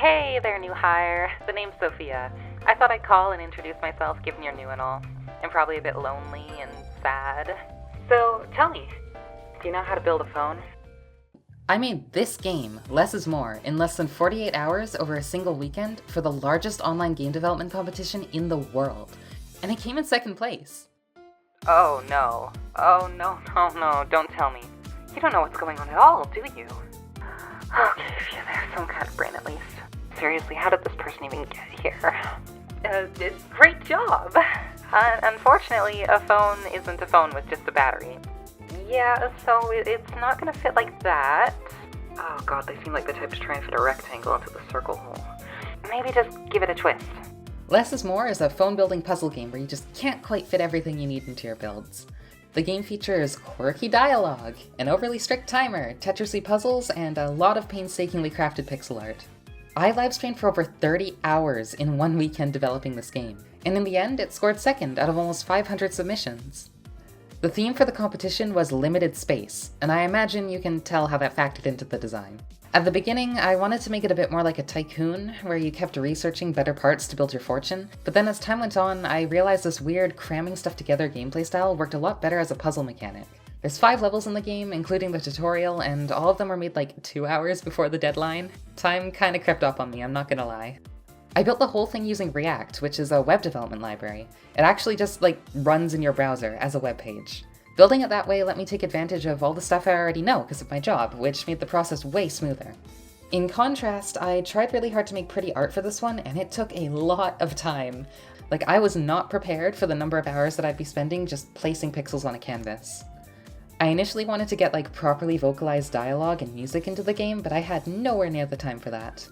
Hey there, new hire. The name's Sophia. I thought I'd call and introduce myself, given you're new and all. I'm probably a bit lonely and sad. So, tell me, do you know how to build a phone? I made this game, Less is More, in less than 48 hours over a single weekend for the largest online game development competition in the world. And it came in second place. Oh no, don't tell me. You don't know what's going on at all, do you? Okay, phew, there's some kind of brain at least. Seriously, how did this person even get here? Great job! Unfortunately, a phone isn't a phone with just a battery. Yeah, so it's not gonna fit like that. Oh god, they seem like the type to try and fit a rectangle into the circle hole. Maybe just give it a twist. Less is More is a phone-building puzzle game where you just can't quite fit everything you need into your builds. The game features quirky dialogue, an overly strict timer, Tetrisy puzzles, and a lot of painstakingly crafted pixel art. I livestreamed for over 30 hours in one weekend developing this game, and in the end it scored second out of almost 500 submissions. The theme for the competition was limited space, and I imagine you can tell how that factored into the design. At the beginning, I wanted to make it a bit more like a tycoon, where you kept researching better parts to build your fortune, but then as time went on, I realized this weird cramming stuff together gameplay style worked a lot better as a puzzle mechanic. There's 5 levels in the game, including the tutorial, and all of them were made like 2 hours before the deadline. Time kinda crept up on me, I'm not gonna lie. I built the whole thing using React, which is a web development library. It actually just runs in your browser as a web page. Building it that way let me take advantage of all the stuff I already know because of my job, which made the process way smoother. In contrast, I tried really hard to make pretty art for this one, and it took a lot of time. I was not prepared for the number of hours that I'd be spending just placing pixels on a canvas. I initially wanted to get properly vocalized dialogue and music into the game, but I had nowhere near the time for that.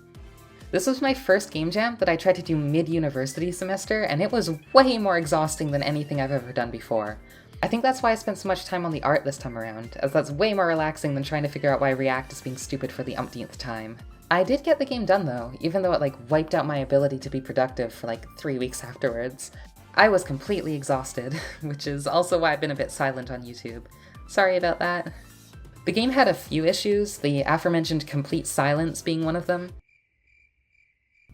This was my first game jam that I tried to do mid-university semester, and it was way more exhausting than anything I've ever done before. I think that's why I spent so much time on the art this time around, as that's way more relaxing than trying to figure out why React is being stupid for the umpteenth time. I did get the game done though, even though it wiped out my ability to be productive for 3 weeks afterwards. I was completely exhausted, which is also why I've been a bit silent on YouTube. Sorry about that. The game had a few issues, the aforementioned complete silence being one of them.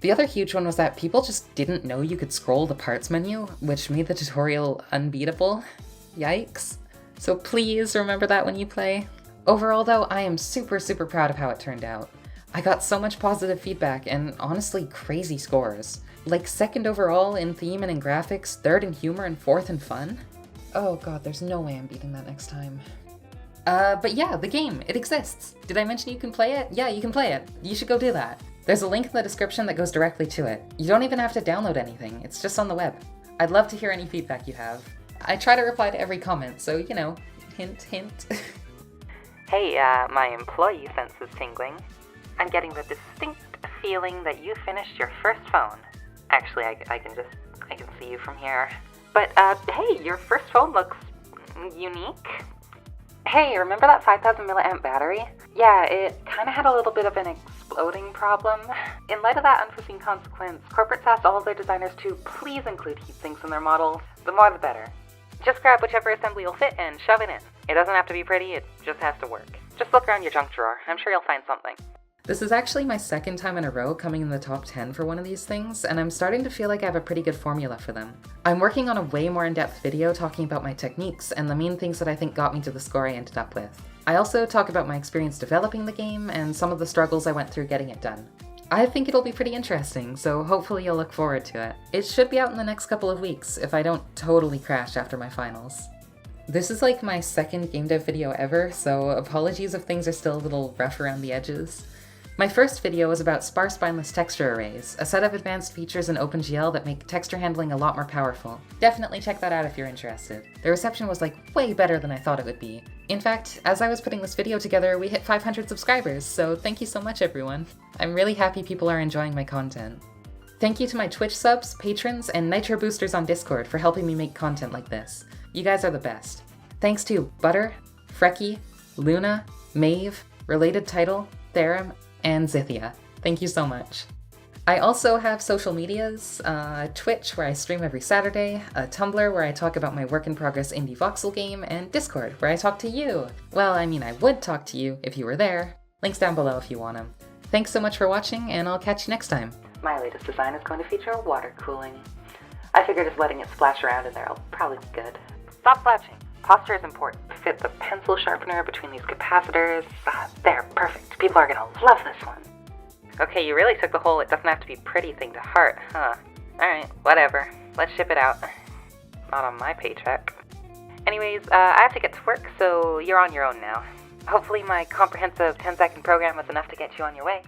The other huge one was that people just didn't know you could scroll the parts menu, which made the tutorial unbeatable. Yikes. So please remember that when you play. Overall though, I am super proud of how it turned out. I got so much positive feedback and honestly crazy scores. Second overall in theme and in graphics, third in humor, and fourth in fun. Oh god, there's no way I'm beating that next time. But yeah, the game, it exists. Did I mention you can play it? Yeah, you can play it. You should go do that. There's a link in the description that goes directly to it. You don't even have to download anything, it's just on the web. I'd love to hear any feedback you have. I try to reply to every comment, so hint hint. Hey, my employee sense is tingling. I'm getting the distinct feeling that you finished your first phone. Actually, I can see you from here. But, hey, your first phone looks unique. Hey, remember that 5,000 milliamp battery? Yeah, it kinda had a little bit of an exploding problem. In light of that unforeseen consequence, corporates asked all of their designers to please include heat sinks in their models. The more the better. Just grab whichever assembly will fit and shove it in. It doesn't have to be pretty, it just has to work. Just look around your junk drawer, I'm sure you'll find something. This is actually my second time in a row coming in the top 10 for one of these things, and I'm starting to feel like I have a pretty good formula for them. I'm working on a way more in-depth video talking about my techniques and the main things that I think got me to the score I ended up with. I also talk about my experience developing the game and some of the struggles I went through getting it done. I think it'll be pretty interesting, so hopefully you'll look forward to it. It should be out in the next couple of weeks, if I don't totally crash after my finals. This is my second game dev video ever, so apologies if things are still a little rough around the edges. My first video was about sparse spineless texture arrays, a set of advanced features in OpenGL that make texture handling a lot more powerful. Definitely check that out if you're interested. The reception was way better than I thought it would be. In fact, as I was putting this video together, we hit 500 subscribers, so thank you so much everyone. I'm really happy people are enjoying my content. Thank you to my Twitch subs, patrons, and Nitro boosters on Discord for helping me make content like this. You guys are the best. Thanks to Butter, Frecky, Luna, Maeve, Related Title, Therum, and Zithia. Thank you so much. I also have social medias, Twitch where I stream every Saturday, a Tumblr where I talk about my work-in-progress indie voxel game, and Discord where I talk to you. Well, I mean I would talk to you if you were there. Links down below if you want them. Thanks so much for watching, and I'll catch you next time. My latest design is going to feature water cooling. I figure just letting it splash around in there will probably be good. Stop slouching. Posture is important. Fit the pencil sharpener between these capacitors. There, perfect. People are gonna love this one. Okay, you really took the whole "it doesn't have to be pretty" thing to heart, huh? Alright, whatever. Let's ship it out. Not on my paycheck. Anyways, I have to get to work, so you're on your own now. Hopefully my comprehensive 10-second program was enough to get you on your way.